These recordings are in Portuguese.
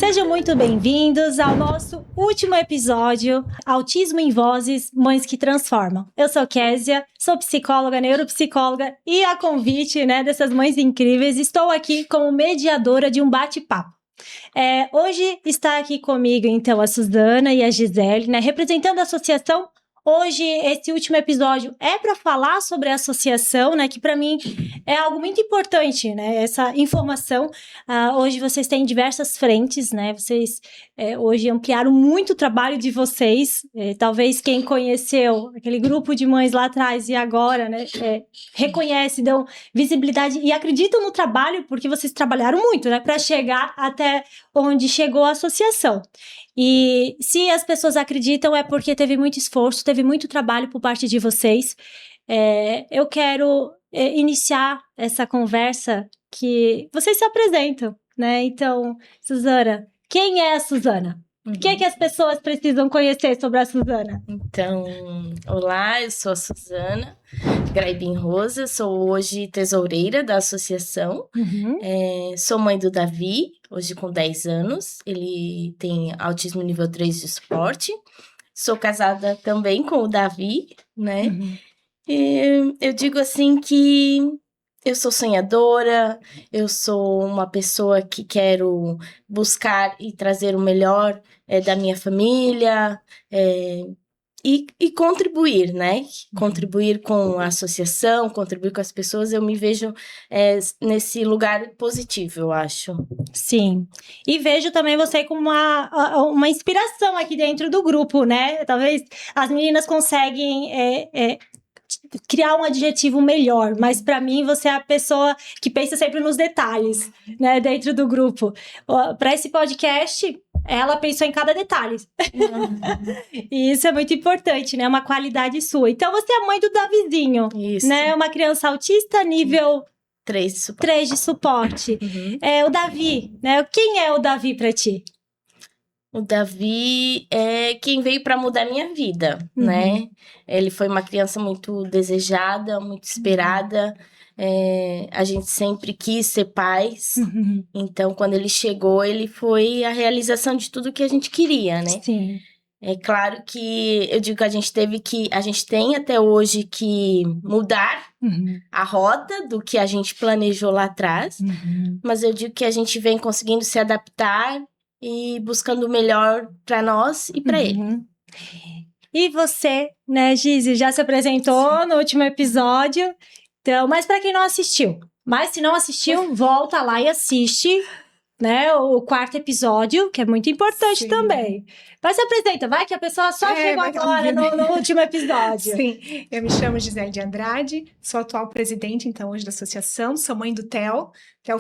Sejam muito bem-vindos ao nosso último episódio, Autismo em Vozes, Mães que Transformam. Eu sou Késia, sou psicóloga, neuropsicóloga e a convite, dessas mães incríveis, estou aqui como mediadora de um bate-papo. Hoje está aqui comigo, então, a Suzana e a Gisele, representando a associação. Hoje, esse último episódio é para falar sobre a associação, que para mim é algo muito importante, essa informação. Hoje vocês têm diversas frentes, Vocês hoje ampliaram muito o trabalho de vocês. Talvez quem conheceu aquele grupo de mães lá atrás e agora, reconhece, dão visibilidade e acreditam no trabalho, porque vocês trabalharam muito, para chegar até onde chegou a associação. E se as pessoas acreditam é porque teve muito esforço, teve muito trabalho por parte de vocês. Eu quero iniciar essa conversa que vocês se apresentam, Então, Suzana, quem é a Suzana? O que é que as pessoas precisam conhecer sobre a Suzana? Então, olá, eu sou a Suzana Graibin Rosa, sou hoje tesoureira da associação. Sou mãe do Davi, hoje com 10 anos, ele tem autismo nível 3 de suporte. Sou casada também com o Davi, Eu digo assim que eu sou sonhadora, eu sou uma pessoa que quero buscar e trazer o melhor da minha família e contribuir, Contribuir com a associação, contribuir com as pessoas. Eu me vejo nesse lugar positivo, eu acho. Sim. E vejo também você como uma inspiração aqui dentro do grupo, Talvez as meninas conseguem criar um adjetivo melhor, mas para mim você é a pessoa que pensa sempre nos detalhes, dentro do grupo. Para esse podcast, ela pensou em cada detalhe. E isso é muito importante, Uma qualidade sua. Então você é mãe do Davizinho, Isso. Uma criança autista nível 3 de suporte. O Davi, Quem é o Davi para ti? O Davi é quem veio para mudar minha vida, Ele foi uma criança muito desejada, muito esperada. A gente sempre quis ser pais. Então, quando ele chegou, ele foi a realização de tudo que a gente queria, Sim. É claro que eu digo que a gente tem até hoje que mudar a rota do que a gente planejou lá atrás. Mas eu digo que a gente vem conseguindo se adaptar e buscando o melhor para nós e para ele. E você, Gise, já se apresentou no último episódio. Então, mas para quem não assistiu, se não assistiu, volta lá e assiste, o 4º episódio, que é muito importante também. Mas se apresenta, vai que a pessoa só chegou agora no último episódio. Sim, eu me chamo Gisele de Andrade, sou atual presidente, então, hoje da associação, sou mãe do Theo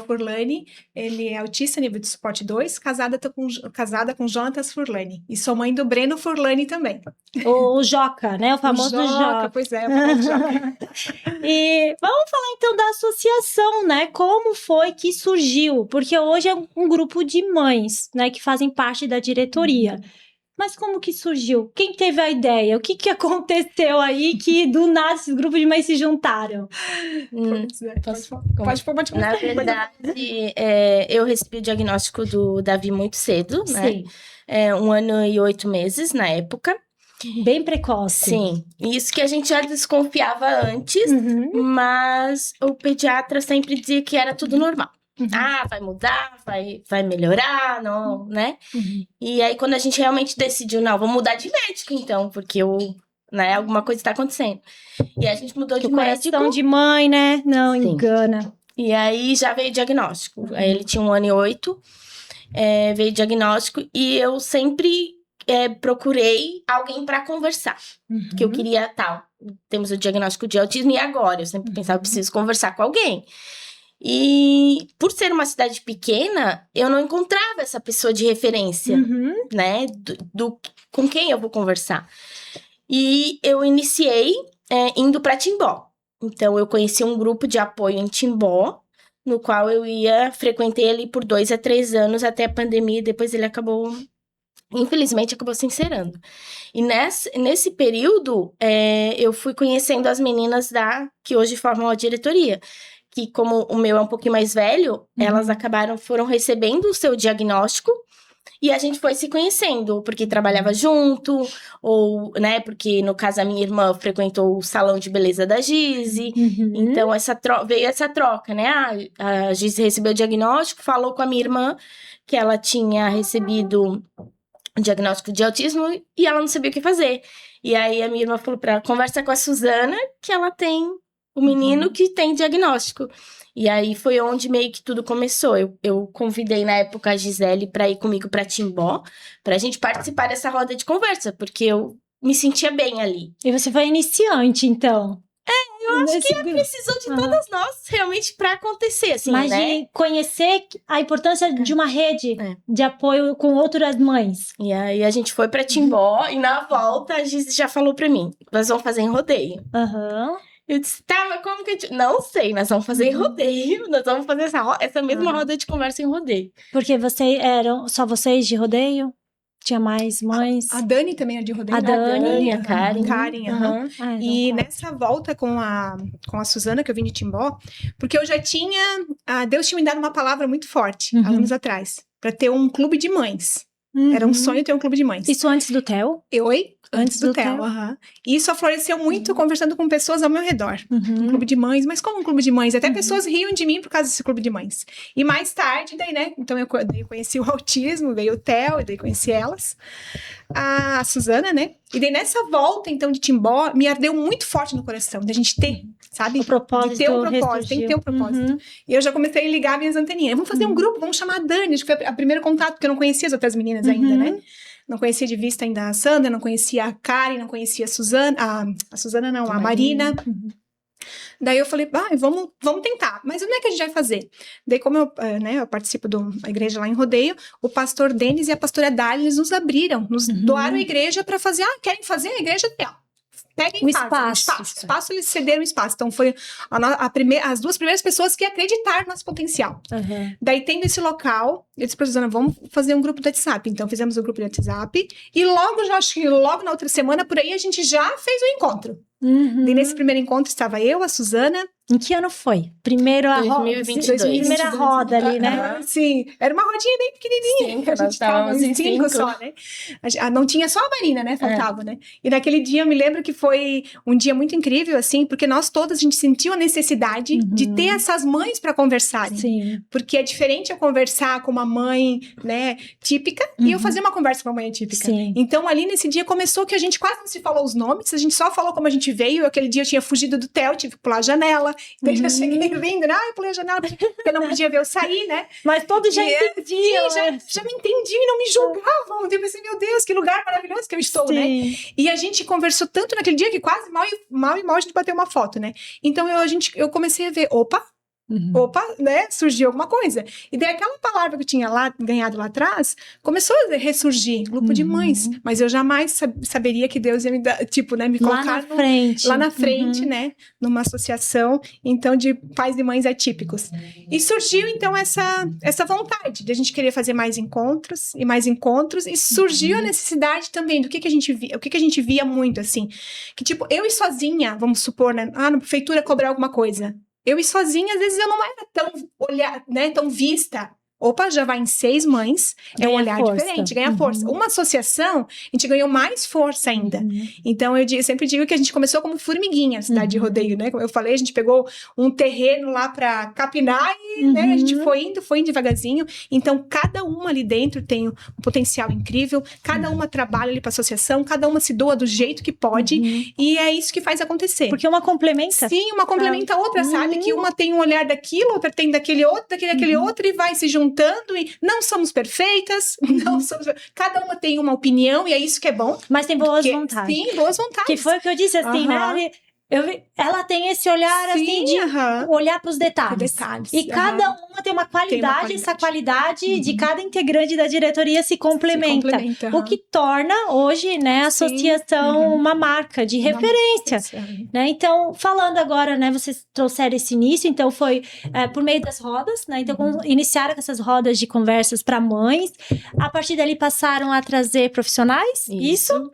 Furlani, ele é autista nível de suporte 2, casada com Jonatas Furlani, e sou mãe do Breno Furlani também. O Joca, o famoso Joca. Pois é, o famoso Joca. E vamos falar então da associação, Como foi que surgiu? Porque hoje é um grupo de mães, que fazem parte da diretoria. Mas como que surgiu? Quem teve a ideia? O que aconteceu aí que do nada esses grupos de mães se juntaram? Pode falar. Na verdade, eu recebi o diagnóstico do Davi muito cedo, Sim. 1 ano e 8 meses na época. Bem precoce. Sim, isso que a gente já desconfiava antes, mas o pediatra sempre dizia que era tudo normal. Vai mudar, vai melhorar, não, E aí, quando a gente realmente decidiu, não, vamos mudar de médico, então, porque alguma coisa está acontecendo. E a gente mudou de médico. Coração de mãe, Não Sim. engana. E aí, já veio o diagnóstico. Aí, ele tinha 1 ano e 8, veio o diagnóstico, e eu sempre procurei alguém para conversar. Que eu queria, temos o diagnóstico de autismo, e agora? Eu sempre pensava, eu preciso conversar com alguém. E por ser uma cidade pequena, eu não encontrava essa pessoa de referência, com quem eu vou conversar. E eu iniciei indo para Timbó. Então, eu conheci um grupo de apoio em Timbó, no qual eu frequentei ali por 2 a 3 anos até a pandemia, e depois ele infelizmente, acabou se encerrando. E nesse período, eu fui conhecendo as meninas que hoje formam a diretoria. Que como o meu é um pouquinho mais velho, elas foram recebendo o seu diagnóstico E a gente foi se conhecendo, porque trabalhava junto, ou, né, porque no caso a minha irmã frequentou o salão de beleza da Gizi. Então, veio essa troca, né? A Gizi recebeu o diagnóstico, falou com a minha irmã que ela tinha recebido o diagnóstico de autismo e ela não sabia o que fazer. E aí a minha irmã falou pra ela, conversa com a Suzana, que ela tem o menino que tem diagnóstico. E aí foi onde meio que tudo começou. Eu convidei na época a Gisele pra ir comigo pra Timbó, pra gente participar dessa roda de conversa, porque eu me sentia bem ali. E você foi iniciante, então? Eu acho que precisou de todas nós, realmente, pra acontecer, assim, mas né? de conhecer a importância de uma rede de apoio com outras mães. E aí a gente foi pra Timbó, e na volta a Giz já falou pra mim, nós vamos fazer em rodeio. Eu disse, tá, mas como que a gente... Não sei, nós vamos fazer em rodeio, nós vamos fazer essa mesma roda de conversa em rodeio. Porque eram só vocês de rodeio? Tinha mais mães? A Dani também é de rodeio. A Dani, a Karen. E nessa volta com a Suzana, que eu vim de Timbó, porque eu já tinha... Deus tinha me dado uma palavra muito forte, há anos atrás, para ter um clube de mães. Era um sonho ter um clube de mães. Isso antes do Theo? Antes do Theo. E isso floresceu muito conversando com pessoas ao meu redor. Um clube de mães, mas como um clube de mães? Até pessoas riam de mim por causa desse clube de mães. E mais tarde, daí, né? Então eu conheci o autismo, veio o Theo, e daí conheci elas. A Suzana, né? E daí nessa volta, então, de Timbó, me ardeu muito forte no coração, da gente ter, sabe? O propósito. De ter um propósito, tem que ter um propósito. E eu já comecei a ligar minhas anteninhas. Vamos fazer um grupo, vamos chamar a Dani. Acho que foi o primeiro contato, porque eu não conhecia as outras meninas ainda, né? Não conhecia de vista ainda a Sandra, não conhecia a Karen, não conhecia a Suzana. A Suzana não, a Marina. Daí eu falei, vamos tentar. Mas onde é que a gente vai fazer? Daí como eu participo de uma igreja lá em Rodeio, o pastor Denis e a pastora Dália, eles nos abriram, nos doaram a igreja para fazer, querem fazer a igreja dela. Peguem espaço, eles cederam espaço. Então, foi as duas primeiras pessoas que acreditaram no nosso potencial. Daí, tendo esse local, eu disse pra Suzana, vamos fazer um grupo do WhatsApp. Então, fizemos o grupo do WhatsApp. E acho que logo na outra semana, por aí, a gente já fez o encontro. E nesse primeiro encontro, estava eu, a Suzana. Em que ano foi? Primeiro a 2022. Primeira roda ali, né? Sim, era uma rodinha bem pequenininha. Sim, a gente tava em 5 só, né? Não tinha só a Marina, né? Faltava, né? E naquele dia, eu me lembro que foi um dia muito incrível, assim, porque nós todas, a gente sentiu a necessidade de ter essas mães para conversarem. Sim. Porque é diferente eu conversar com uma mãe, né, típica, e eu fazer uma conversa com uma mãe atípica. Sim. Então, ali nesse dia, começou que a gente quase não se falou os nomes, a gente só falou como a gente veio. Aquele dia eu tinha fugido do Theo, tive que pular a janela. Daí já cheguei vindo, eu pulei a janela, porque eu não podia ver eu sair, né? Mas todos já entendiam. Já me entendiam e não me julgavam. Eu pensei, meu Deus, que lugar maravilhoso que eu estou, né? E a gente conversou tanto naquele dia que quase mal a gente bateu uma foto, né? Então eu comecei a ver, opa, né? Surgiu alguma coisa. E daí aquela palavra que eu tinha ganhado lá atrás, começou a ressurgir, grupo de mães. Mas eu jamais saberia que Deus ia me dar, tipo, né? Me colocar lá na frente, né? Numa associação, então, de pais e mães atípicos. E surgiu, então, essa vontade de a gente querer fazer mais encontros. E surgiu a necessidade também do que a gente via, o que a gente via muito, assim. Que, tipo, eu ir sozinha, vamos supor, né? Na prefeitura cobrar alguma coisa. Eu ir sozinha, às vezes eu não era tão vista. Opa, já vai em 6 mães, é um olhar diferente, ganha força. Uma associação, a gente ganhou mais força ainda. Então, eu sempre digo que a gente começou como formiguinha na cidade de Rodeio, né? Como eu falei, a gente pegou um terreno lá para capinar e né, a gente foi indo devagarzinho. Então, cada uma ali dentro tem um potencial incrível, cada uma trabalha ali para associação, cada uma se doa do jeito que pode, e é isso que faz acontecer. Porque uma complementa. Sim, uma complementa a outra, sabe? Que uma tem um olhar daquilo, outra tem daquele outro, daquele outro, e vai se juntando. E não somos perfeitas, cada uma tem uma opinião e é isso que é bom. Mas tem boas vontades. Sim, boas vontades. Que foi o que eu disse, assim, né? Ela tem esse olhar, assim, de olhar para os detalhes. E cada uma tem uma qualidade, essa qualidade de cada integrante da diretoria se complementa. O que torna hoje, né, a associação uma marca de referência. Né? Então, falando agora, né, vocês trouxeram esse início, então foi por meio das rodas, né? Então, iniciaram com essas rodas de conversas para mães. A partir dali passaram a trazer profissionais, isso?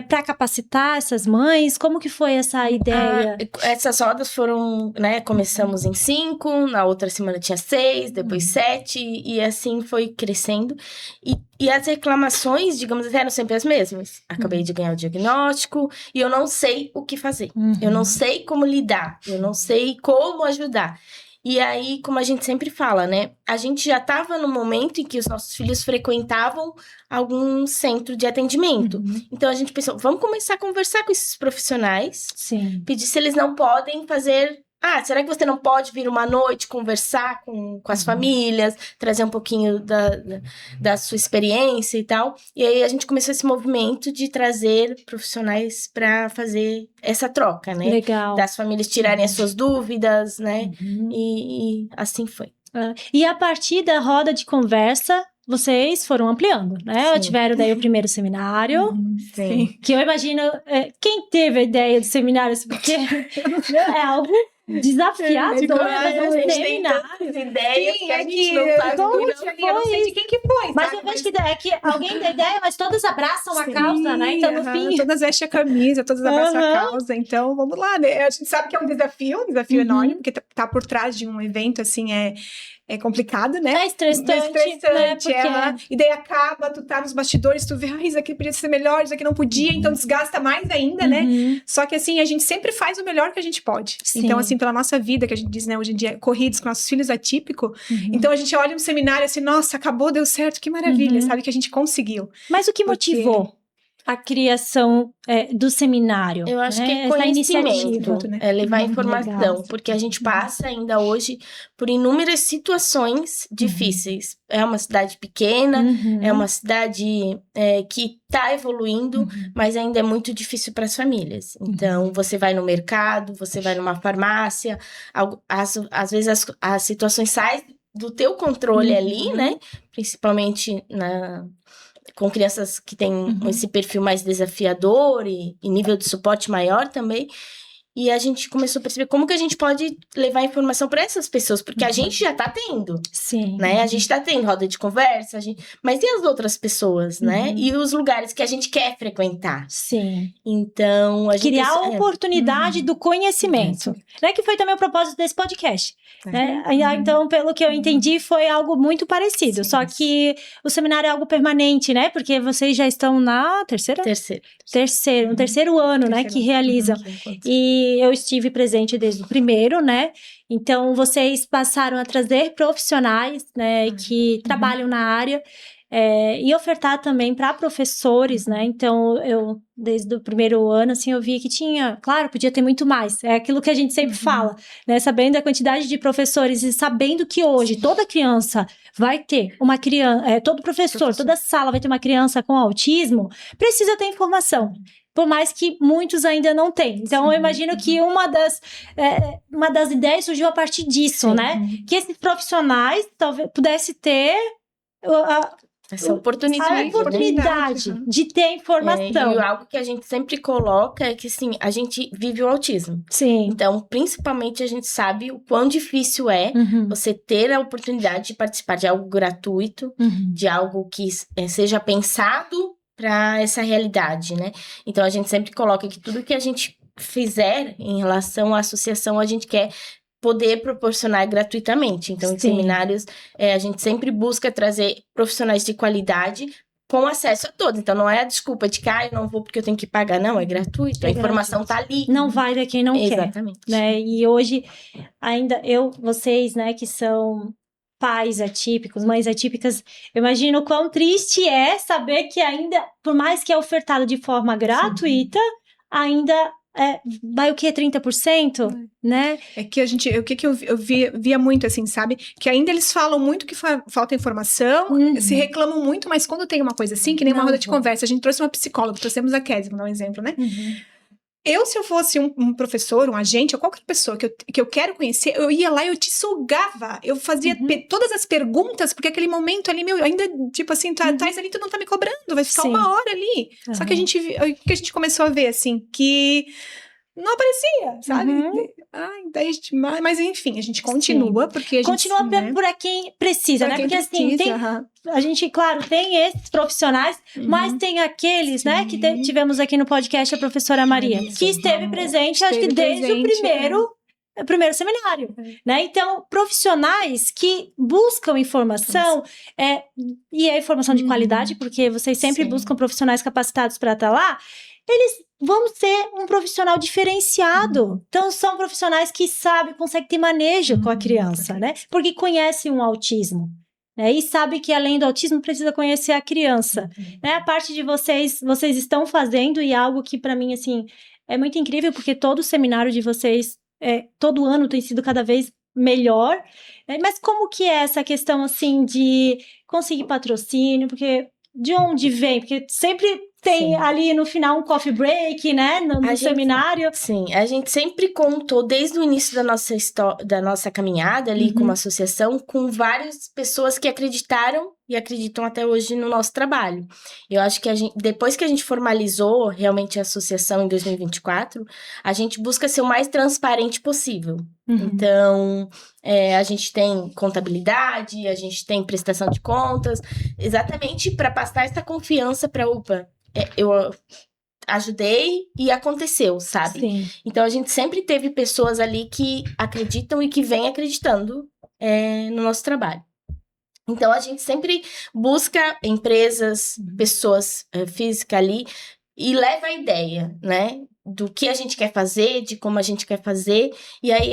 para capacitar essas mães? Como que foi essa ideia? Essas rodas foram, né, começamos em 5, na outra semana tinha 6, depois 7, e assim foi crescendo. E as reclamações, digamos assim, eram sempre as mesmas. Acabei de ganhar o diagnóstico e eu não sei o que fazer. Eu não sei como lidar, eu não sei como ajudar. E aí, como a gente sempre fala, né? A gente já estava no momento em que os nossos filhos frequentavam algum centro de atendimento. Então, a gente pensou, vamos começar a conversar com esses profissionais. Sim. Pedir se eles não podem fazer... será que você não pode vir uma noite conversar com as famílias, trazer um pouquinho da sua experiência e tal? E aí, a gente começou esse movimento de trazer profissionais para fazer essa troca, né? Legal. Das famílias tirarem as suas dúvidas, né? E assim foi. E a partir da roda de conversa, vocês foram ampliando, né? Sim. Tiveram daí o primeiro seminário. Sim. Que eu imagino, quem teve a ideia do seminário, porque é algo desafiador, A gente tem seminário. tantas ideias que a gente que não sabe eu o não sei de quem que foi, Mas sabe? eu vejo que é que alguém dá ideia, mas todas abraçam a causa, né? Então, no fim... Todas vestem a camisa, todas abraçam a causa. Então, vamos lá, né? A gente sabe que é um desafio enorme, porque tá por trás de um evento, assim, é complicado, né? É estressante, né? Porque... E daí acaba, tu tá nos bastidores, tu vê, isso aqui podia ser melhor, isso aqui não podia, então desgasta mais ainda, né? Só que assim, a gente sempre faz o melhor que a gente pode. Sim. Então, assim, pela nossa vida, que a gente diz, né, hoje em dia, corridos com nossos filhos atípico, então a gente olha um seminário assim, nossa, acabou, deu certo, que maravilha, sabe? Que a gente conseguiu. Mas o que motivou a criação do seminário? Eu acho que é essa conhecimento, iniciativa, é levar informação, legal. porque a gente passa ainda hoje por inúmeras situações difíceis. É uma cidade pequena, é uma cidade que está evoluindo, mas ainda é muito difícil para as famílias. Então, você vai no mercado, você vai numa farmácia, às vezes as situações saem do teu controle ali, né? Principalmente com crianças que têm esse perfil mais desafiador e nível de suporte maior também. E a gente começou a perceber como que a gente pode levar informação para essas pessoas, porque a gente já tá tendo. Sim. Né? A gente tá tendo roda de conversa, mas e as outras pessoas, né? E os lugares que a gente quer frequentar. Sim. Então, a gente... Criar a oportunidade do conhecimento. Né? Que foi também o propósito desse podcast. Né? Então, pelo que eu entendi, foi algo muito parecido. Sim. Só que o seminário é algo permanente, né? Porque vocês já estão na terceiro ano, né? Que realizam. E eu estive presente desde o primeiro, né? Então, vocês passaram a trazer profissionais, né? Que trabalham na área. E ofertar também para professores, né? Então, eu, desde o primeiro ano, assim, eu vi que tinha... Claro, podia ter muito mais. É aquilo que a gente sempre fala, né? Sabendo a quantidade de professores e sabendo que hoje toda criança vai ter uma criança... todo professor, toda sala vai ter uma criança com autismo, precisa ter informação. Por mais que muitos ainda não tenham. Então, eu imagino que uma das ideias surgiu a partir disso, né? Que esses profissionais talvez pudessem ter... essa oportunidade. A oportunidade de ter informação. E algo que a gente sempre coloca é que, assim, a gente vive o autismo. Sim. Então, principalmente, a gente sabe o quão difícil é você ter a oportunidade de participar de algo gratuito, de algo que seja pensado para essa realidade, né? Então, a gente sempre coloca que tudo que a gente fizer em relação à associação, a gente quer poder proporcionar gratuitamente. Então, em seminários, a gente sempre busca trazer profissionais de qualidade com acesso a todos. Então, não é a desculpa de que eu não vou porque eu tenho que pagar. Não, é gratuito. A informação tá ali. Não vai ver quem não quer. Exatamente. Né? E hoje, ainda vocês, né, que são pais atípicos, mães atípicas, eu imagino o quão triste é saber que ainda, por mais que é ofertado de forma gratuita, ainda... vai o quê? 30%? Né? É que o que eu via muito, assim, sabe? Que ainda eles falam muito que falta informação, se reclamam muito, mas quando tem uma coisa assim, que nem uma roda de conversa, a gente trouxe uma psicóloga, trouxemos a Kézia, vou dar um exemplo, né? Se eu fosse um professor, um agente, ou qualquer pessoa que eu quero conhecer, eu ia lá e eu te sugava. Eu fazia todas as perguntas, porque aquele momento ali, ainda, tipo assim, Thais ali, tu não tá me cobrando, vai ficar uma hora ali. Só que o que a gente começou a ver, assim, que não aparecia, sabe? Uhum. Ai, daí mas enfim, a gente continua, porque a gente... Continua né, para quem precisa, pra né? quem Porque assim, precisa, a gente, claro, tem esses profissionais, mas Uhum. tem aqueles, né, que Sim. tivemos aqui no podcast a professora Maria, Maria, que esteve amor. presente, acho que Esteve desde o presente, primeiro seminário, né? Então, profissionais que buscam informação, e a informação de qualidade, porque vocês sempre Sim. buscam profissionais capacitados para estar lá, eles vão ser um profissional diferenciado. Então, são profissionais que sabem, conseguem ter manejo com a criança, né? Porque conhecem um autismo. Né? E sabe que além do autismo precisa conhecer a criança. Né? A parte de vocês estão fazendo, e algo que para mim assim é muito incrível, porque todo o seminário de vocês todo ano tem sido cada vez melhor. Né? Mas como que é essa questão assim de conseguir patrocínio? Porque de onde vem? Porque sempre tem ali no final um coffee break, né? No seminário. Sim, a gente sempre contou desde o início da nossa caminhada ali como associação com várias pessoas que acreditaram e acreditam até hoje no nosso trabalho. Eu acho que depois que a gente formalizou realmente a associação em 2024, a gente busca ser o mais transparente possível. Então, a gente tem contabilidade, a gente tem prestação de contas, exatamente para passar essa confiança para a UPA. Eu ajudei e aconteceu, sabe? Sim. Então, a gente sempre teve pessoas ali que acreditam e que vêm acreditando no nosso trabalho. Então, a gente sempre busca empresas, pessoas físicas ali e leva a ideia, né? Do que a gente quer fazer, de como a gente quer fazer. E aí,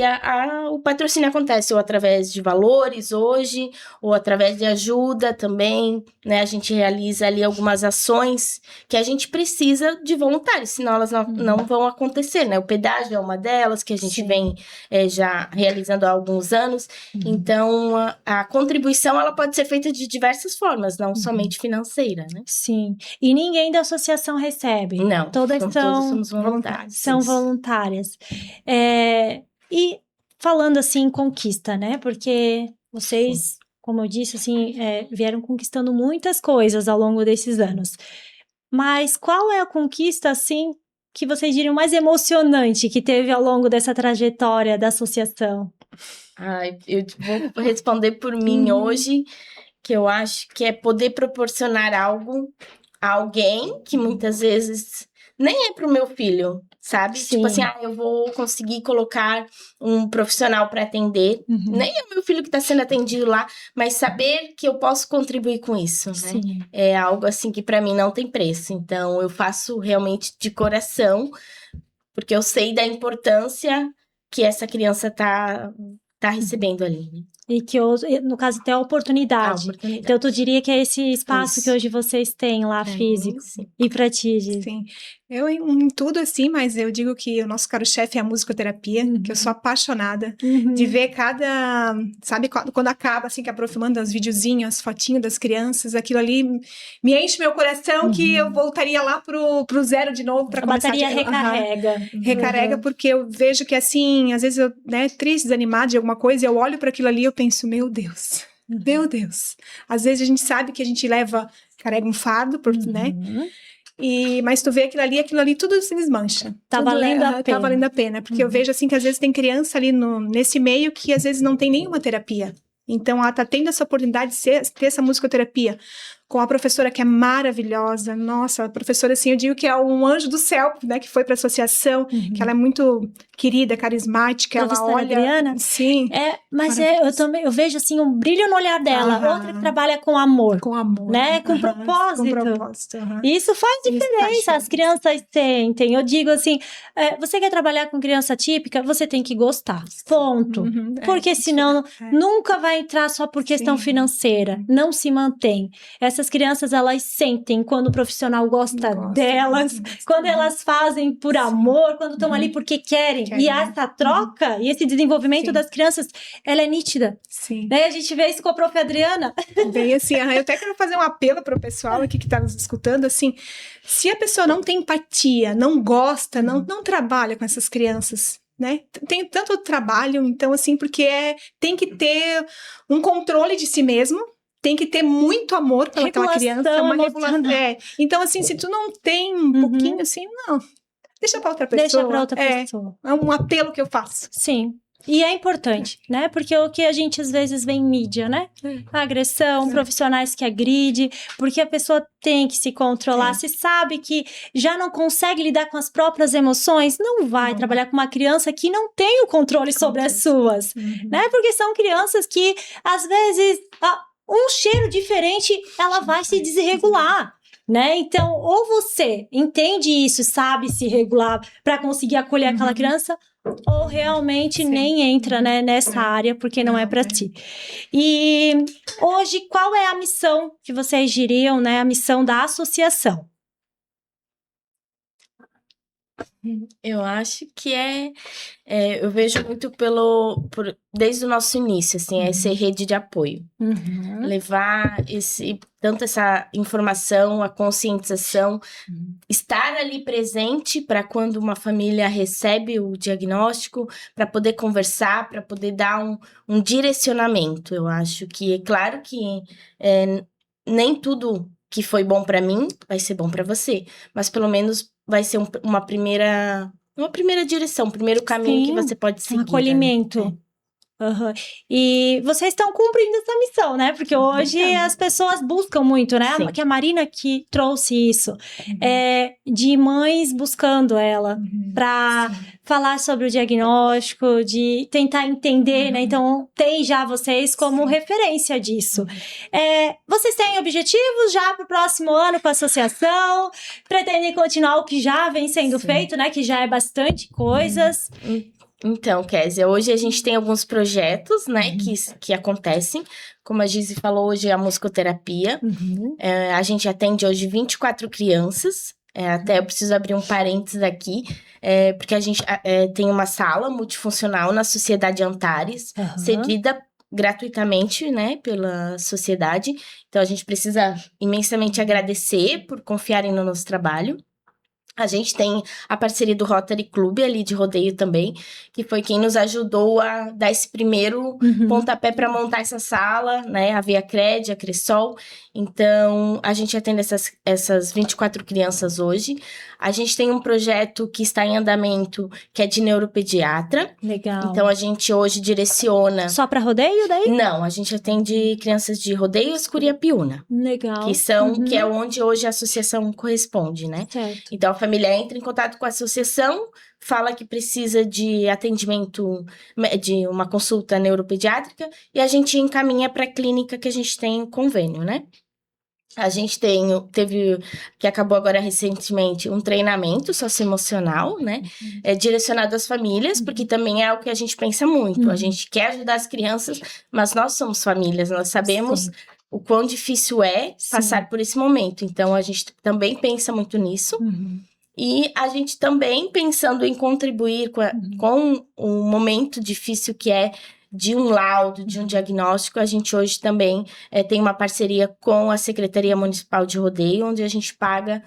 o patrocínio acontece ou através de valores hoje, ou através de ajuda também, né? A gente realiza ali algumas ações que a gente precisa de voluntários, senão elas não vão acontecer, né? O pedágio é uma delas, que a gente vem já realizando há alguns anos. Então, a contribuição, ela pode ser feita de diversas formas, não somente financeira, né? Sim. E ninguém da associação recebe? Não, todos somos voluntários. São voluntárias. E falando assim em conquista, né? Porque vocês, como eu disse, assim, vieram conquistando muitas coisas ao longo desses anos. Mas qual é a conquista, assim, que vocês diriam mais emocionante que teve ao longo dessa trajetória da associação? Eu vou responder por mim hoje, que eu acho que é poder proporcionar algo a alguém que muitas vezes nem é pro meu filho, sabe? Sim. Tipo assim, eu vou conseguir colocar um profissional para atender. Nem é o meu filho que está sendo atendido lá, mas saber que eu posso contribuir com isso, né? Sim. É algo assim que para mim não tem preço. Então, eu faço realmente de coração, porque eu sei da importância que essa criança tá recebendo ali, né? E que, no caso, tem a oportunidade. Então, tu diria que é esse espaço que hoje vocês têm lá, físico. Sim. E pra ti, Gi? Sim. Eu em tudo assim, mas eu digo que o nosso caro-chefe é a musicoterapia, que eu sou apaixonada de ver sabe, quando acaba, assim, que a prof manda os videozinhos, as fotinhos das crianças, aquilo ali me enche meu coração que eu voltaria lá pro zero de novo para começar. A bateria recarrega. Recarrega, porque eu vejo que, assim, às vezes eu, né, triste, desanimada de alguma coisa, eu olho para aquilo ali e eu penso, meu Deus. Meu Deus. Às vezes a gente sabe que a gente carrega um fardo, né? Mas tu vê aquilo ali, tudo se desmancha. Tá valendo a pena. Tá valendo a pena, porque eu vejo assim que às vezes tem criança ali nesse meio que às vezes não tem nenhuma terapia. Então ela tá tendo essa oportunidade de ter essa musicoterapia com a professora que é maravilhosa. Nossa, a professora, assim, eu digo que é um anjo do céu, né, que foi para a associação, que ela é muito querida, carismática, ela olha... Adriana? Sim. Mas eu vejo, assim, um brilho no olhar dela. Outra que trabalha com amor. Com amor. Né? Com propósito. Com propósito. E isso faz diferença. As crianças sentem. Eu digo assim, você quer trabalhar com criança típica? Você tem que gostar. Ponto. Porque senão nunca vai entrar só por questão financeira. Não se mantém. Essas crianças, elas sentem quando o profissional gosta delas, quando elas fazem por amor, quando estão ali porque querem. E essa troca e esse desenvolvimento das crianças, ela é nítida. Sim. Daí a gente vê isso com a prof. Adriana. Bem assim, eu até quero fazer um apelo para o pessoal aqui que está nos escutando, assim, se a pessoa não tem empatia, não gosta, não trabalha com essas crianças, né? Tem tanto trabalho, então, assim, porque tem que ter um controle de si mesmo, tem que ter muito amor pelaquela criança, uma regulação. Então, assim, se tu não tem um pouquinho, assim, não... Deixa pra outra pessoa. Deixa pra outra pessoa. É um apelo que eu faço. Sim. E é importante, né? Porque o que a gente às vezes vê em mídia, né? A agressão, profissionais que agridem, porque a pessoa tem que se controlar. Se sabe que já não consegue lidar com as próprias emoções, não vai trabalhar com uma criança que não tem o controle sobre as suas, né? Porque são crianças que, às vezes, um cheiro diferente, ela vai se desregular. Né? Então, ou você entende isso, sabe se regular para conseguir acolher aquela criança, ou realmente nem entra, né, nessa área, porque não é para ti. E hoje, qual é a missão que vocês diriam, né, a missão da associação? Eu acho que eu vejo muito desde o nosso início, assim, é ser rede de apoio. Levar tanto essa informação, a conscientização, estar ali presente para quando uma família recebe o diagnóstico, para poder conversar, para poder dar um direcionamento. Eu acho que, é claro que nem tudo que foi bom para mim vai ser bom para você, mas pelo menos vai ser uma primeira direção, um primeiro caminho que você pode seguir. Um acolhimento. Né? E vocês estão cumprindo essa missão, né? Porque hoje as pessoas buscam muito, né? Sim. Que a Marina que trouxe isso. De mães buscando ela para falar sobre o diagnóstico, de tentar entender, né? Então, tem já vocês como referência disso. Vocês têm objetivos já para o próximo ano com a associação? Pretendem continuar o que já vem sendo feito, né? Que já é bastante coisas. Então, Kézia, hoje a gente tem alguns projetos, né, que acontecem. Como a Gizi falou, hoje é a musicoterapia. A gente atende hoje 24 crianças. Até eu preciso abrir um parênteses aqui, porque a gente tem uma sala multifuncional na Sociedade Antares, cedida gratuitamente, né, pela sociedade. Então, a gente precisa imensamente agradecer por confiarem no nosso trabalho. A gente tem a parceria do Rotary Club ali de Rodeio também, que foi quem nos ajudou a dar esse primeiro pontapé para montar essa sala, né? A Via Cred, a Cressol. Então, a gente atende essas 24 crianças hoje. A gente tem um projeto que está em andamento, que é de neuropediatra. Legal. Então, a gente hoje direciona... Só para Rodeio daí? Não, a gente atende crianças de Rodeio, Escuriapiúna. Legal. Que é onde hoje a associação corresponde, né? Certo. Então, a família entra em contato com a associação, fala que precisa de atendimento, de uma consulta neuropediátrica, e a gente encaminha para a clínica que a gente tem convênio, né? A gente teve, que acabou agora recentemente, um treinamento socioemocional, né? Direcionado às famílias, porque também é algo que a gente pensa muito. A gente quer ajudar as crianças, mas nós somos famílias, nós sabemos o quão difícil é passar por esse momento. Então, a gente também pensa muito nisso. E a gente também, pensando em contribuir com o momento difícil que é de um laudo, de um diagnóstico, a gente hoje também tem uma parceria com a Secretaria Municipal de Rodeio, onde a gente paga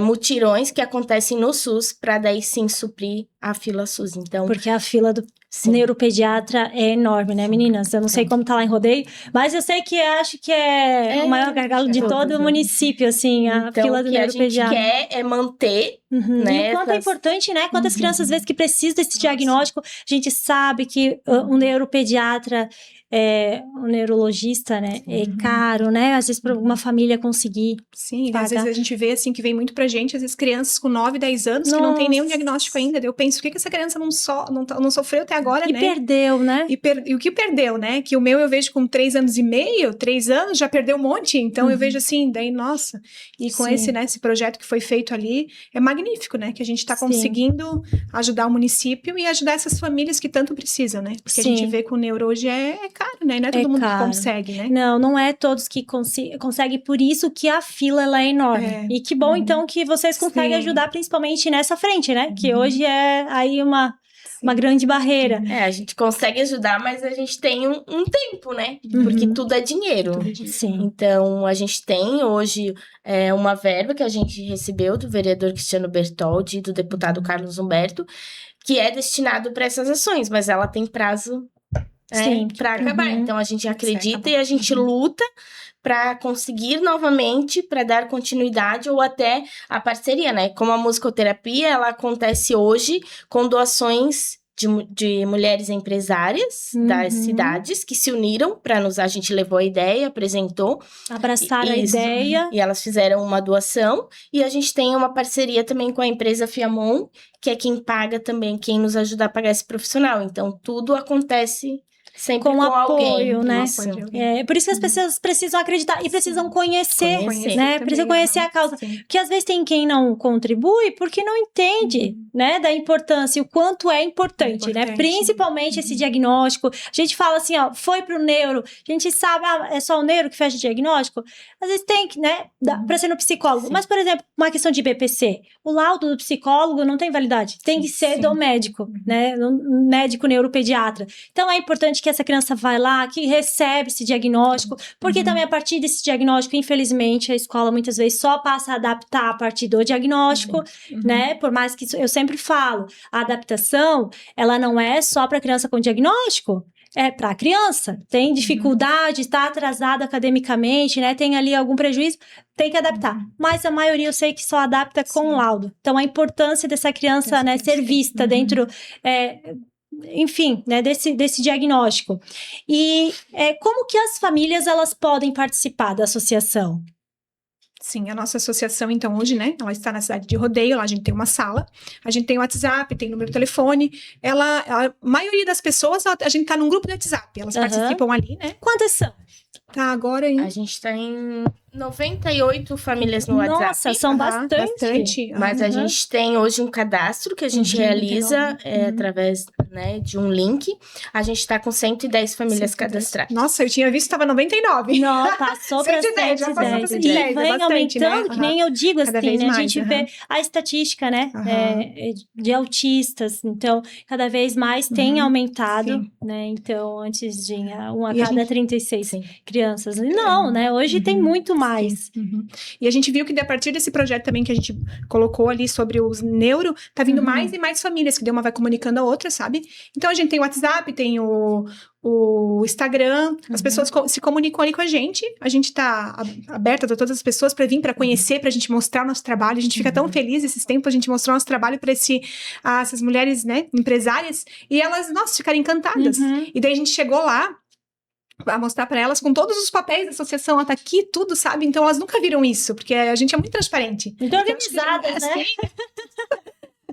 mutirões que acontecem no SUS, para daí sim suprir a fila SUS. Então, porque a fila do neuropediatra é enorme, né, meninas? Eu não sei como tá lá em Rodeio, mas eu sei que acho que é o maior gargalo de todo o município, assim, a fila do neuropediatra. O que a gente quer é manter, né? E o quanto é importante, né? Quantas crianças, às vezes, que precisam desse diagnóstico, a gente sabe que um neuropediatra, um neurologista, né? É caro, né? Às vezes, para alguma família conseguir. Sim, às vezes a gente vê, assim, que vem muito pra gente, às vezes crianças com 9, 10 anos que não tem nenhum diagnóstico ainda. Eu penso, por que essa criança não sofreu até agora, né? E perdeu, né? E o que perdeu, né? Que o meu eu vejo com 3 anos e meio, 3 anos, já perdeu um monte. Então, eu vejo assim, daí, nossa. E com esse projeto que foi feito ali, é magnífico, né? Que a gente tá conseguindo ajudar o município e ajudar essas famílias que tanto precisam, né? Porque a gente vê que o neuro hoje é caro, né? Não é todo mundo que consegue, né? Não é todos que conseguem, por isso que a fila ela é enorme. E que bom, então, que vocês conseguem ajudar, principalmente nessa frente, né? Que hoje é aí uma grande barreira. A gente consegue ajudar, mas a gente tem um tempo, né? Porque tudo é dinheiro. Sim. Então, a gente tem hoje uma verba que a gente recebeu do vereador Cristiano Bertoldi e do deputado Carlos Humberto, que é destinado para essas ações, mas ela tem prazo para acabar. Então, a gente acredita e a gente luta para conseguir novamente, para dar continuidade ou até a parceria, né? Como a musicoterapia, ela acontece hoje com doações de mulheres empresárias das cidades que se uniram para nos... A gente levou a ideia, apresentou. Abraçaram a Isso. ideia. E elas fizeram uma doação. E a gente tem uma parceria também com a empresa Fiamon, que é quem paga também, quem nos ajuda a pagar esse profissional. Então, tudo acontece sempre com apoio, alguém. né? Isso. É, por isso que as pessoas precisam acreditar e precisam conhecer, Conhecer né? também, Precisam conhecer a causa. Sim. Porque às vezes tem quem não contribui porque não entende, né? Da importância, o quanto é importante, né? Principalmente esse diagnóstico. A gente fala assim, ó, foi pro neuro, a gente sabe, é só o neuro que fecha o diagnóstico. Às vezes tem que, né? Pra ser no psicólogo. Sim. Mas, por exemplo, uma questão de BPC. O laudo do psicólogo não tem validade. Tem que ser do médico, né? Um médico neuropediatra. Então, é importante que essa criança vai lá, que recebe esse diagnóstico, porque também a partir desse diagnóstico, infelizmente, a escola muitas vezes só passa a adaptar a partir do diagnóstico, né? Por mais que eu sempre falo, a adaptação, ela não é só para criança com diagnóstico, é para a criança. Tem dificuldade, está atrasada academicamente, né? Tem ali algum prejuízo, tem que adaptar. Mas a maioria eu sei que só adapta com laudo. Então, a importância dessa criança, né, ser vista dentro... enfim, né, desse diagnóstico. E como que as famílias, elas podem participar da associação? Sim, a nossa associação, então, hoje, né, ela está na cidade de Rodeio, lá a gente tem uma sala, a gente tem o WhatsApp, tem número de telefone, a maioria das pessoas, a gente está num grupo de WhatsApp, elas participam ali, né? Quantas são? Tá agora em... A gente está em 98 famílias no WhatsApp. Nossa, são bastante. Mas a gente tem hoje um cadastro que a gente realiza através, né, de um link. A gente está com 110 famílias cadastradas. Nossa, eu tinha visto que estava 99. Não, passou para 110, já passou pra 110. 110, E vem bastante, aumentando, né? que nem eu digo Cada assim, vez né? A mais, gente vê a estatística, né? De autistas. Então, cada vez mais tem aumentado, né? Então, antes tinha um a cada 36 crianças. Não, né? Hoje tem muito mais. E a gente viu que a partir desse projeto também que a gente colocou ali sobre os neuro, tá vindo mais e mais famílias, que uma vai comunicando a outra, sabe? Então a gente tem o WhatsApp, tem o Instagram, as pessoas se comunicam ali com a gente tá aberta a todas as pessoas para vir, para conhecer, pra gente mostrar o nosso trabalho. A gente fica tão feliz esses tempos, a gente mostrou nosso trabalho para essas mulheres, né, empresárias, e elas, nossa, ficaram encantadas. E daí a gente chegou lá a mostrar para elas com todos os papéis da associação, ela tá aqui, tudo, sabe? Então elas nunca viram isso, porque a gente é muito transparente. Muito organizada, né?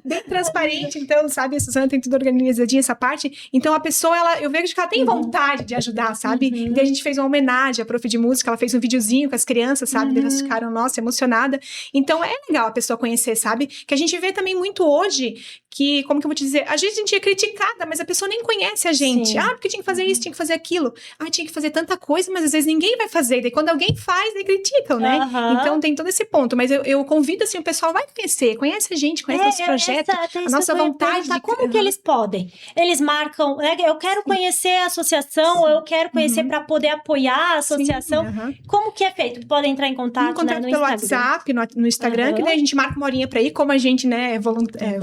Bem transparente, então, sabe? A Suzana tem tudo organizadinho, essa parte. Então, a pessoa, eu vejo que ela tem vontade de ajudar, sabe? E daí a gente fez uma homenagem à prof de música, ela fez um videozinho com as crianças, sabe? Daí elas ficaram, nossa, emocionadas. Então, é legal a pessoa conhecer, sabe? Que a gente vê também muito hoje que, como que eu vou te dizer? Às vezes a gente é criticada, mas a pessoa nem conhece a gente. Sim. Porque tinha que fazer isso, tinha que fazer aquilo. Tinha que fazer tanta coisa, mas às vezes ninguém vai fazer. Daí quando alguém faz, daí criticam, né? Então tem todo esse ponto. Mas eu convido, assim, o pessoal vai conhecer. Conhece a gente, conhece nosso projeto, a nossa vontade de... Como que eles podem? Eles marcam, né? Eu quero conhecer a associação, ou eu quero conhecer para poder apoiar a associação. Como que é feito? Podem entrar em contato, né, no pelo Instagram. WhatsApp, no Instagram, que daí a gente marca uma horinha pra ir, como a gente, né,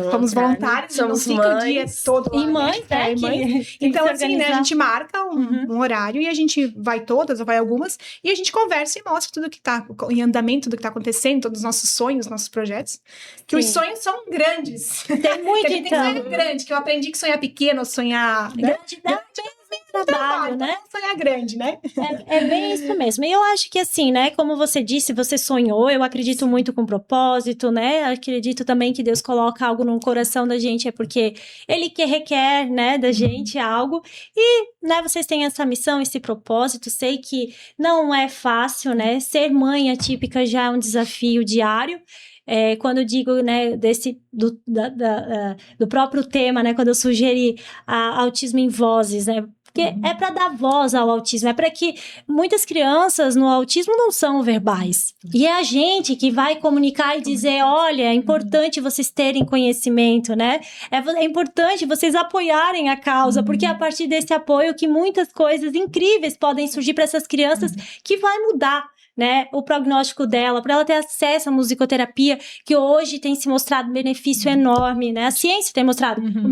somos voluntários, somos não fica o dia todo lá, e mães, né? Então, assim, né, a gente marca um horário e a gente vai todas, ou vai algumas, e a gente conversa e mostra tudo que tá em andamento, tudo que tá acontecendo, todos os nossos sonhos, nossos projetos. Que os sonhos são grandes. Tem muito, que a gente tem que sonhar grande, que eu aprendi que sonhar pequeno, sonhar... Grande, trabalho, né? Sonhar grande, né? É bem isso mesmo. E eu acho que assim, né? Como você disse, você sonhou, eu acredito muito com propósito, né? Acredito também que Deus coloca algo no coração da gente, é porque Ele que requer, né, da gente algo. E, né, vocês têm essa missão, esse propósito. Sei que não é fácil, né? Ser mãe atípica já é um desafio diário. Quando eu digo, né, do próprio tema, né, quando eu sugeri autismo em vozes, né, porque é para dar voz ao autismo, é para que muitas crianças no autismo não são verbais. E é a gente que vai comunicar e dizer, olha, é importante vocês terem conhecimento, né? É importante vocês apoiarem a causa, porque é a partir desse apoio que muitas coisas incríveis podem surgir para essas crianças que vai mudar, né, o prognóstico dela, para ela ter acesso à musicoterapia, que hoje tem se mostrado um benefício enorme, né? A ciência tem mostrado um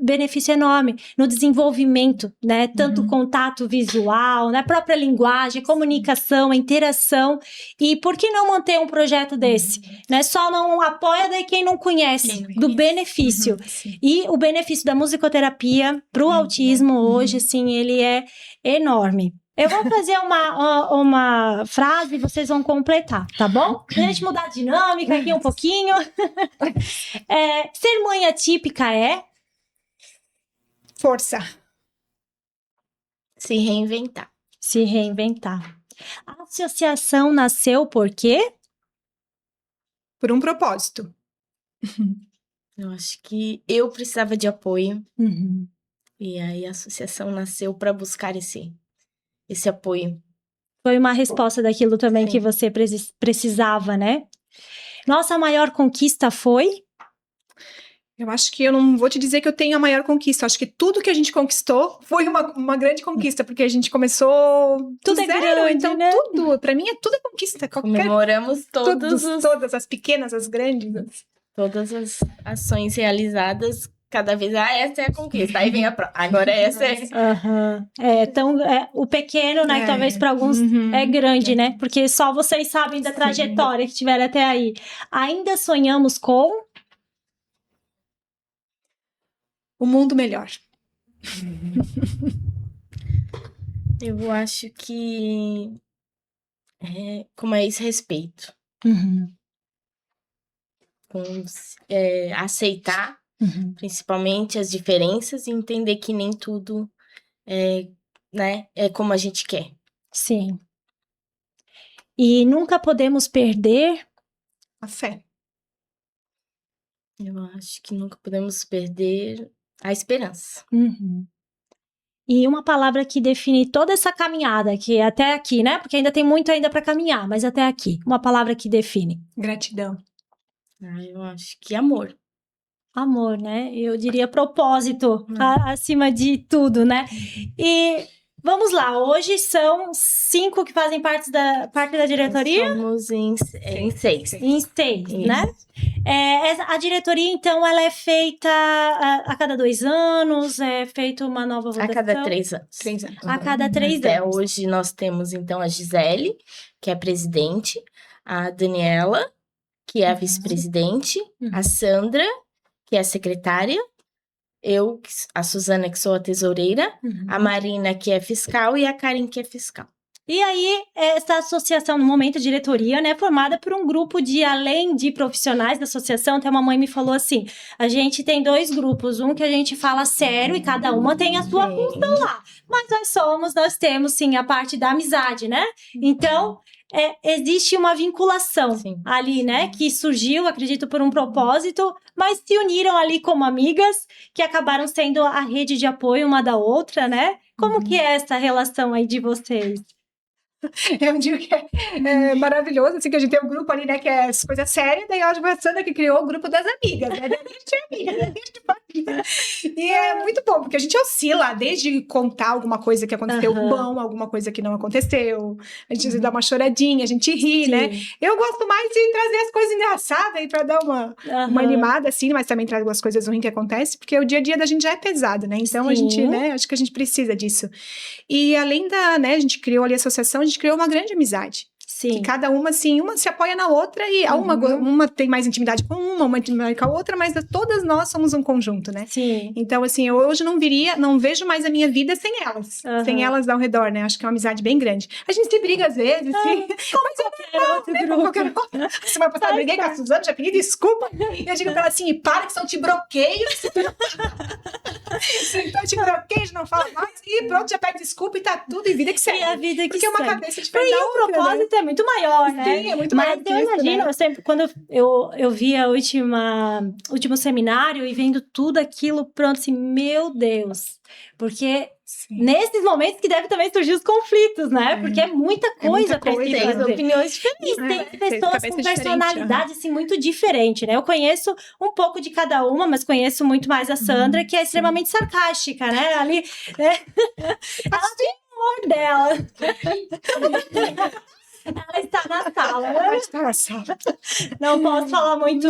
benefício enorme no desenvolvimento, né? Tanto contato visual, né? Própria linguagem, comunicação, interação. E por que não manter um projeto desse? Né? Só não apoia daí quem não conhece do benefício. E o benefício da musicoterapia para o autismo hoje, assim, ele é enorme. Eu vou fazer uma frase e vocês vão completar, tá bom? Pra gente mudar a dinâmica aqui um pouquinho. Ser mãe atípica é? Força. Se reinventar. Se reinventar. A associação nasceu por quê? Por um propósito. Eu acho que eu precisava de apoio. Uhum. E aí a associação nasceu para buscar esse apoio. Foi uma resposta daquilo também Sim. que você precisava, né? Nossa maior conquista foi? Eu acho que eu não vou te dizer que eu tenho a maior conquista. Eu acho que tudo que a gente conquistou foi uma grande conquista, porque a gente começou Tudo do é zero, grande, então né? tudo, pra mim, tudo é conquista. Comemoramos Todas as pequenas, as grandes. todas as ações realizadas. Cada vez, essa é a conquista. Aí vem a próxima. Agora essa é... Aham. O pequeno, né, que talvez para alguns é grande, né? Porque só vocês sabem da trajetória que tiveram até aí. Ainda sonhamos com? O mundo melhor. Eu acho que com mais respeito. Com aceitar, principalmente, as diferenças e entender que nem tudo é como a gente quer. Sim. E nunca podemos perder? A fé. Eu acho que nunca podemos perder a esperança. E uma palavra que define toda essa caminhada, que é até aqui, né? Porque ainda tem muito ainda para caminhar, mas até aqui. Uma palavra que define. Gratidão. Eu acho que amor. Amor, né? Eu diria propósito, acima de tudo, né? E vamos lá, hoje são 5 que fazem parte da diretoria? Somos em 6. Em 6, né? A diretoria, então, ela é feita a cada 2 anos? É feita uma nova votação? A cada 3 anos. 3 anos. A cada 3 Até anos. hoje nós temos, então, a Gisele, que é a presidente, a Daniela, que é a vice-presidente, a Sandra, que é a secretária, eu, a Suzana, que sou a tesoureira, a Marina, que é fiscal, e a Karen, que é fiscal. E aí, essa associação, no momento, a diretoria, né, formada por um grupo de, além de profissionais da associação, até uma mãe me falou assim, a gente tem 2 grupos, um que a gente fala sério e cada uma tem a sua função lá, mas nós temos, sim, a parte da amizade, né? Então, existe uma vinculação ali, né, que surgiu, acredito, por um propósito, mas se uniram ali como amigas, que acabaram sendo a rede de apoio uma da outra, né? Como que é essa relação aí de vocês? Eu digo que é maravilhoso, assim, que a gente tem um grupo ali, né, que é coisa séria, daí a Sandra que criou o grupo das amigas, né, e é muito bom, porque a gente oscila, desde contar alguma coisa que aconteceu bom, alguma coisa que não aconteceu, a gente dá uma choradinha, a gente ri, né, eu gosto mais de trazer as coisas engraçadas aí pra dar uma animada, assim, mas também trazer algumas coisas ruins que acontecem, porque o dia a dia da gente já é pesado, né, então a gente, né, acho que a gente precisa disso. E além né, a gente criou ali a associação, a gente criou uma grande amizade. Sim. Que cada uma, assim, uma se apoia na outra e uma tem mais intimidade com uma intimidade com a outra, mas todas nós somos um conjunto, né? Sim. Então, assim, eu hoje não vejo mais a minha vida sem elas. Sem elas ao redor, né? Acho que é uma amizade bem grande. A gente se briga às vezes, sim. Mas qualquer outro. Semana passada eu briguei com a Suzana, já pedi desculpa. E eu digo pra ela assim, e para que são te bloqueios. Então, te bloqueio, não fala mais. E pronto, já pede desculpa e tá tudo em vida que segue. E a vida que porque segue. É uma cabeça diferente da outra, o propósito é muito maior, né? Sim, é muito maior. Mas eu imagino, eu sempre, quando eu vi o último seminário e vendo tudo aquilo, pronto, assim, meu Deus. Porque nesses momentos que deve também surgir os conflitos, né? Porque é muita coisa pra se Tem fazer. opiniões diferentes. E tem pessoas com personalidade, assim, muito diferente, né? Eu conheço um pouco de cada uma, mas conheço muito mais a Sandra, que é extremamente sarcástica, né? Ali, ela tem o humor dela. Ela é Nossa. Não posso falar muito,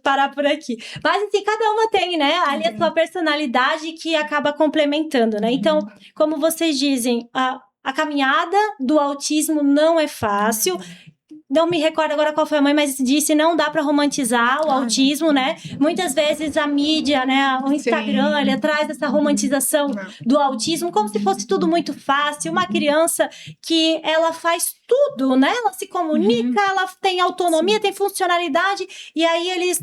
parar por aqui. Mas, assim, cada uma tem, né? Ali a sua personalidade que acaba complementando, né? Então, como vocês dizem, a caminhada do autismo não é fácil. Não me recordo agora qual foi a mãe, mas disse não dá para romantizar o autismo, né? Muitas vezes a mídia, né, o Instagram, ele traz essa romantização do autismo como se fosse tudo muito fácil. Uma criança que ela faz tudo, né? Ela se comunica, ela tem autonomia, tem funcionalidade, e aí eles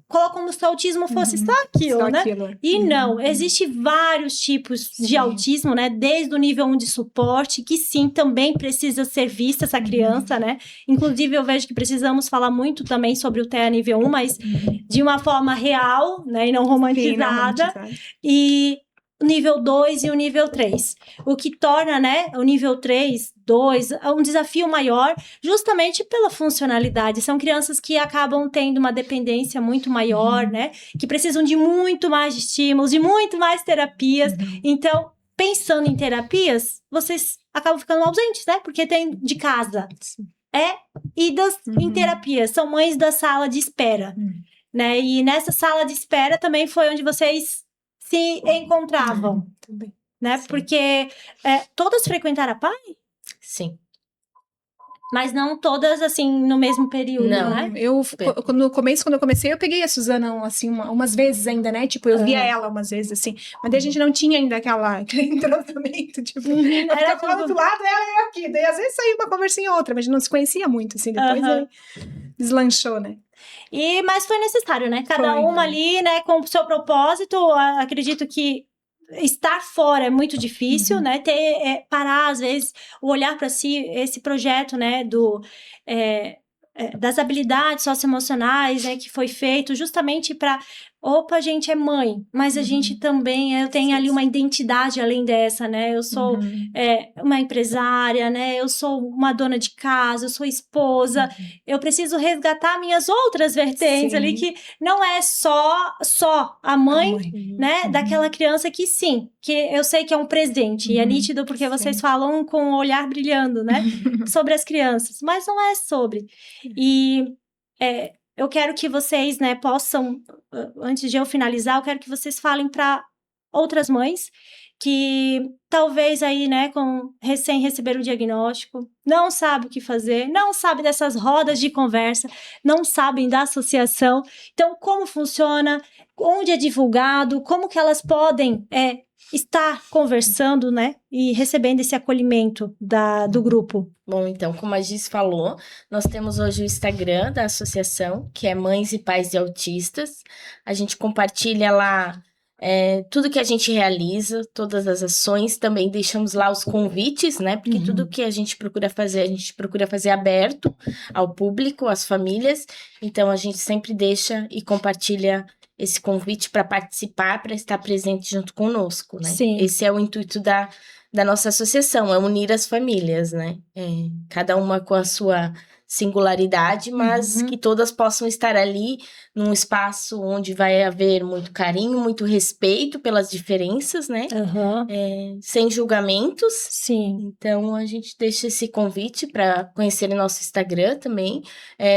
colocam como se o autismo fosse só aquilo, né? E não, existe vários tipos de autismo, né? Desde o nível 1 de suporte, que sim, também precisa ser vista essa criança, né? Inclusive, eu vejo que precisamos falar muito também sobre o TEA nível 1, mas de uma forma real, né? E não romantizada. E o nível 2 e o nível 3. O que torna, né, o nível 3, 2, um desafio maior, justamente pela funcionalidade. São crianças que acabam tendo uma dependência muito maior, né? Que precisam de muito mais estímulos, de muito mais terapias. Então, pensando em terapias, vocês acabam ficando ausentes, né? Porque tem de casa. Idas em terapia. São mães da sala de espera, né? E nessa sala de espera também foi onde vocês se encontravam, né? Sim. Porque todas frequentaram a PAI? Sim. Mas não todas, assim, no mesmo período, Não. né? Quando eu comecei, eu peguei a Suzana, assim, umas vezes ainda, né? Tipo, eu via ela umas vezes, assim. Mas daí a gente não tinha ainda aquele entrosamento, tipo... Eu ficava lá do outro lado, ela e eu aqui. Daí, às vezes, saía uma conversinha ou outra, mas a gente não se conhecia muito, assim. Depois, aí, deslanchou, né? Mas foi necessário, né? Cada uma ali, né, com o seu propósito. Acredito que estar fora é muito difícil, né? Parar, às vezes, olhar para si, esse projeto, né, das habilidades socioemocionais, né, que foi feito justamente para... Opa, a gente é mãe, mas a gente também, eu tenho ali uma identidade além dessa, né? Eu sou uma empresária, né? Eu sou uma dona de casa, eu sou esposa. Eu preciso resgatar minhas outras vertentes ali, que não é só a mãe, né? Daquela criança que sim, que eu sei que é um presente. E é nítido porque vocês falam com o olhar brilhando, né? Sobre as crianças. Mas não é sobre. E... eu quero que vocês, né, possam, antes de eu finalizar, eu quero que vocês falem para outras mães que talvez aí, né, recém receberam o diagnóstico, não sabem o que fazer, não sabem dessas rodas de conversa, não sabem da associação. Então, como funciona, onde é divulgado, como que elas podem estar conversando, né, e recebendo esse acolhimento do grupo. Bom, então, como a Giz falou, nós temos hoje o Instagram da associação, que é Mães e Pais de Autistas. A gente compartilha lá tudo que a gente realiza, todas as ações. Também deixamos lá os convites, né? Porque tudo que a gente procura fazer aberto ao público, às famílias. Então, a gente sempre deixa e compartilha esse convite para participar, para estar presente junto conosco, né? Sim. Esse é o intuito da nossa associação, é unir as famílias, né? Cada uma com a sua singularidade, mas que todas possam estar ali num espaço onde vai haver muito carinho, muito respeito pelas diferenças, né? Sem julgamentos. Sim. Então, a gente deixa esse convite para conhecer o nosso Instagram também.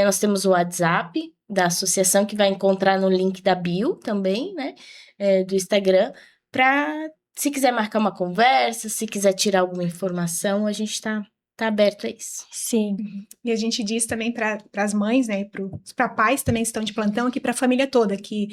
Nós temos o WhatsApp da associação, que vai encontrar no link da bio também, né? Do Instagram, para... Se quiser marcar uma conversa, se quiser tirar alguma informação, a gente tá aberto a isso. Sim. E a gente diz também para as mães, né, para pais também que estão de plantão, aqui para a família toda, que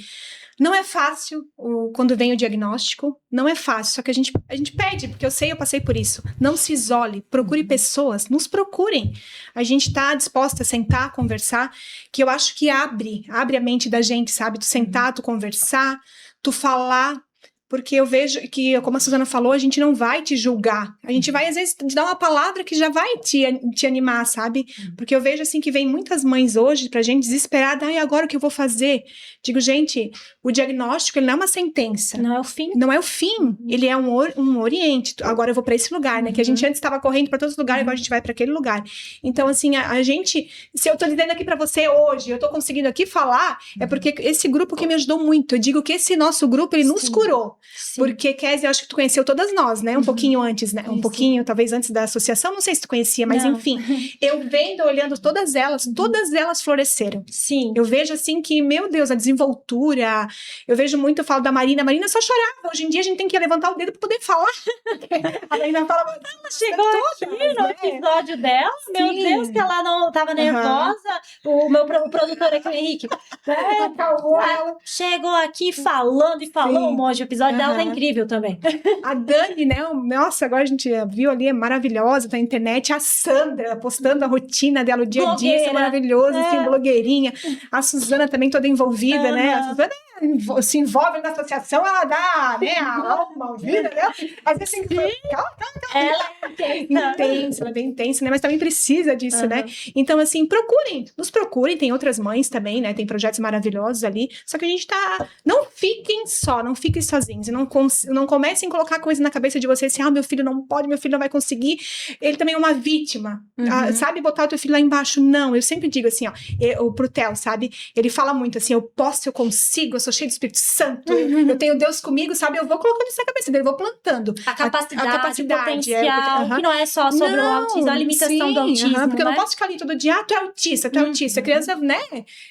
não é fácil quando vem o diagnóstico, não é fácil, só que a gente pede, porque eu passei por isso. Não se isole, procure pessoas, nos procurem. A gente está disposta a sentar, conversar, que eu acho que abre a mente da gente, sabe? Tu sentar, tu conversar, tu falar. Porque eu vejo que, como a Suzana falou, a gente não vai te julgar. A gente vai, às vezes, te dar uma palavra que já vai te animar, sabe? Porque eu vejo, assim, que vem muitas mães hoje pra gente desesperada. E agora o que eu vou fazer? Digo, gente, o diagnóstico, ele não é uma sentença. Não é o fim. Não é o fim. Ele é um oriente. Agora eu vou pra esse lugar, né? Que a gente antes estava correndo pra todos os lugares, agora a gente vai pra aquele lugar. Então, assim, a gente... Se eu tô dizendo aqui pra você hoje, eu tô conseguindo aqui falar, é porque esse grupo que me ajudou muito. Eu digo que esse nosso grupo, ele nos curou. Sim. Porque, Kézia, eu acho que tu conheceu todas nós, né? Um pouquinho antes, né? Um Isso. pouquinho, talvez antes da associação, não sei se tu conhecia, mas Não. enfim. Eu vendo, olhando todas elas floresceram. Sim. Eu vejo assim que, meu Deus, a desenvoltura. Eu vejo muito, eu falo da Marina. A Marina só chorava. Hoje em dia a gente tem que levantar o dedo pra poder falar. A Marina fala, Ela chegou aqui no episódio dela. Meu Sim. Deus, que ela não tava nervosa. O produtor aqui, o Henrique, acalmou ela. chegou aqui falando e falou um monte. O episódio dela tá Aham. incrível também. A Dani, né? Nossa, agora a gente viu ali, é maravilhosa, tá na internet. A Sandra postando a rotina dela, o dia a dia, isso é Blogueira. maravilhoso, assim, É. blogueirinha. A Suzana também toda envolvida, né? A Aham. Suzana se envolve na associação, ela dá, né? A alma, a vida dela. Às vezes assim, Ela é intensa. intensa, ela é bem intensa, né? Mas também precisa disso, né? Aham. Então, assim, nos procurem, tem outras mães também, né? Tem projetos maravilhosos ali. Só que a gente tá. Não fiquem sozinhos. E não comecem a colocar coisa na cabeça de vocês assim, meu filho não pode, meu filho não vai conseguir. Ele também é uma vítima. Uhum. Sabe botar o teu filho lá embaixo? Não, eu sempre digo assim, pro Theo, sabe? Ele fala muito assim, eu posso, eu consigo, eu sou cheio do Espírito Santo, eu tenho Deus comigo, sabe? Eu vou colocando isso na cabeça dele, eu vou plantando. A capacidade, o potencial, que não é só sobre o autismo, a limitação do autismo, porque eu não né? posso ficar ali todo dia, tu é autista. A criança, né?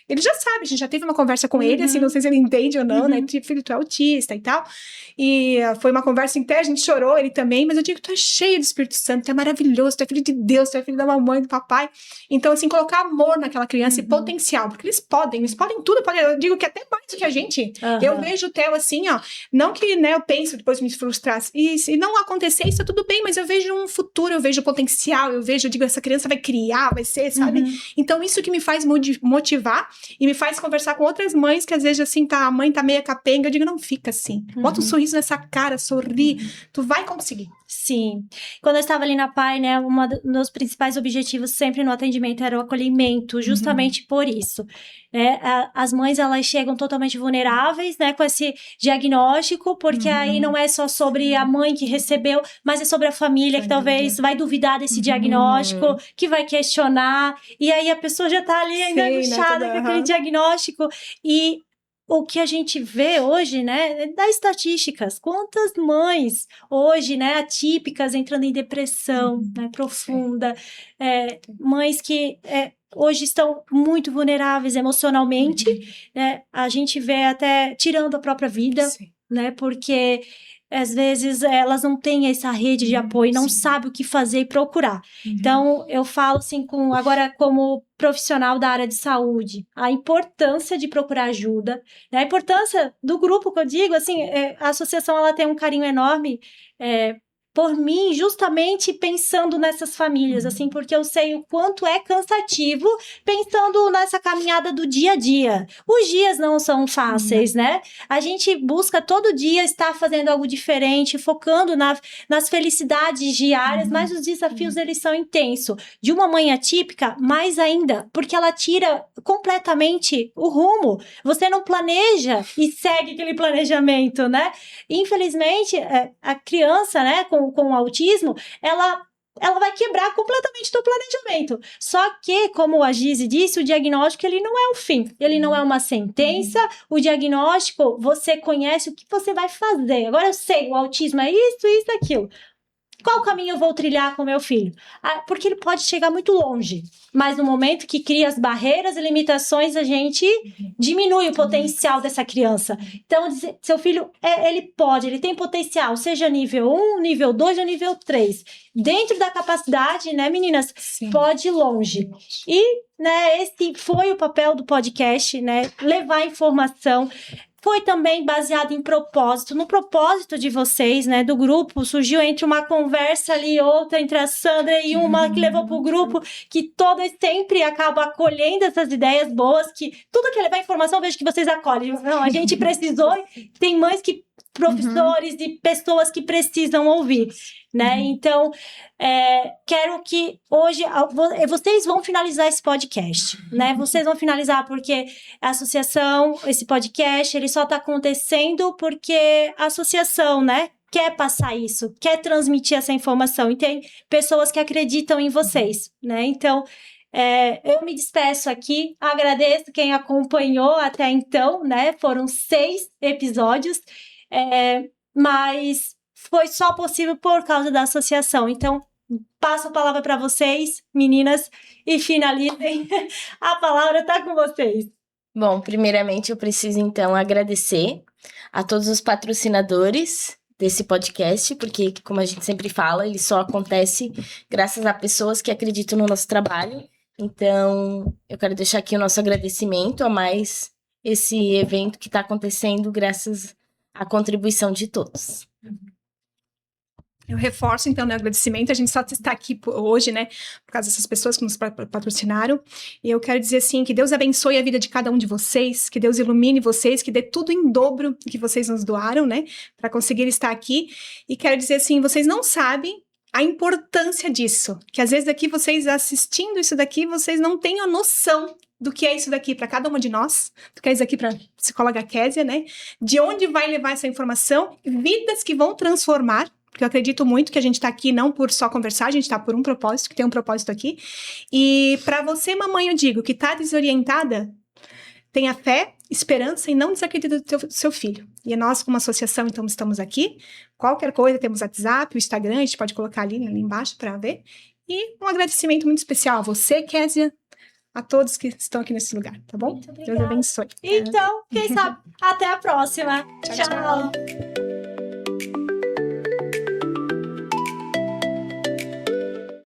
Ele já sabe, a gente já teve uma conversa com ele, assim, não sei se ele entende ou não, né? Tipo, filho, tu é autista e tal. E foi uma conversa inteira, a gente chorou, ele também, mas eu digo, tu é cheio do Espírito Santo, tu é maravilhoso, tu é filho de Deus, tu é filho da mamãe, do papai. Então, assim, colocar amor naquela criança e potencial, porque eles podem tudo, eu digo que até mais do que a gente. Eu vejo o Theo assim, não que, né, eu penso depois me frustrar, e se não acontecer isso, tudo bem, mas eu vejo um futuro, eu vejo potencial, eu digo, essa criança vai criar, vai ser, sabe? Então, isso que me faz motivar e me faz conversar com outras mães que às vezes, assim, a mãe tá meio capenga, eu digo, não fica assim. Bota um sorriso nessa cara, sorri, tu vai conseguir. Sim. Quando eu estava ali na PAI, né, um dos meus principais objetivos sempre no atendimento era o acolhimento, justamente por isso. Né? As mães, elas chegam totalmente vulneráveis, né, com esse diagnóstico, porque aí não é só sobre a mãe que recebeu, mas é sobre a família que talvez vai duvidar desse diagnóstico, que vai questionar, e aí a pessoa já tá ali ainda angustiada com aquele diagnóstico, e o que a gente vê hoje, né, das estatísticas, quantas mães hoje, né, atípicas, entrando em depressão, né, profunda, mães que hoje estão muito vulneráveis emocionalmente, né, a gente vê até tirando a própria vida, né, porque às vezes elas não têm essa rede de apoio, não sabem o que fazer e procurar. Então, eu falo assim, agora como profissional da área de saúde, a importância de procurar ajuda, né? A importância do grupo, que eu digo, assim, a associação ela tem um carinho enorme por mim, justamente pensando nessas famílias, assim, porque eu sei o quanto é cansativo pensando nessa caminhada do dia a dia. Os dias não são fáceis, né? A gente busca todo dia estar fazendo algo diferente, focando nas felicidades diárias, mas os desafios, eles são intensos. De uma mãe atípica, mais ainda, porque ela tira completamente o rumo. Você não planeja e segue aquele planejamento, né? Infelizmente, a criança, né, com autismo, ela vai quebrar completamente o teu planejamento. Só que, como a Gizi disse, o diagnóstico, ele não é o fim. Ele não é uma sentença. O diagnóstico, você conhece o que você vai fazer. Agora eu sei, o autismo é isso, isso, aquilo. Qual caminho eu vou trilhar com meu filho? Porque ele pode chegar muito longe, mas no momento que cria as barreiras e limitações, a gente diminui o potencial dessa criança. Então, seu filho, ele tem potencial, seja nível 1, nível 2 ou nível 3. Dentro da capacidade, né, meninas? Pode ir longe. E, né, esse foi o papel do podcast, né? Levar informação. Foi também baseado em propósito. No propósito de vocês, né, do grupo, surgiu entre uma conversa ali e outra, entre a Sandra e uma que levou pro grupo, que todas sempre acabam acolhendo essas ideias boas, que tudo que levar informação, eu vejo que vocês acolhem. Não, a gente precisou, tem mães que professores e pessoas que precisam ouvir, né? Então, quero que hoje vocês vão finalizar esse podcast, né? Vocês vão finalizar porque a associação, esse podcast, ele só tá acontecendo porque a associação, né, quer passar isso, quer transmitir essa informação, e tem pessoas que acreditam em vocês, né? Então, eu me despeço aqui, agradeço quem acompanhou até então, né? Foram 6 episódios. mas foi só possível por causa da associação. Então, passo a palavra para vocês, meninas, e finalizem. A palavra está com vocês. Bom, primeiramente eu preciso então agradecer a todos os patrocinadores desse podcast, porque, como a gente sempre fala, ele só acontece graças a pessoas que acreditam no nosso trabalho. Então, eu quero deixar aqui o nosso agradecimento a mais esse evento que está acontecendo graças à contribuição de todos. Eu reforço, então, o agradecimento. A gente só está aqui hoje, né, por causa dessas pessoas que nos patrocinaram. E eu quero dizer, assim, que Deus abençoe a vida de cada um de vocês, que Deus ilumine vocês, que dê tudo em dobro que vocês nos doaram, né, para conseguir estar aqui. E quero dizer, assim, vocês não sabem a importância disso, que às vezes aqui vocês assistindo isso daqui, vocês não têm a noção do que é isso daqui para cada uma de nós, do que é isso aqui para a psicóloga Kézia, né, de onde vai levar essa informação, vidas que vão transformar. Porque eu acredito muito que a gente está aqui não por só conversar, a gente está por um propósito, que tem um propósito aqui. E para você, mamãe, eu digo que está desorientada, tenha fé, esperança e não desacredite do seu filho. E nós, como associação, então, estamos aqui. Qualquer coisa, temos WhatsApp, o Instagram, a gente pode colocar ali embaixo para ver. E um agradecimento muito especial a você, Kézia, a todos que estão aqui nesse lugar, tá bom? Muito obrigada. Deus abençoe. Então, quem sabe, até a próxima. Tchau, tchau.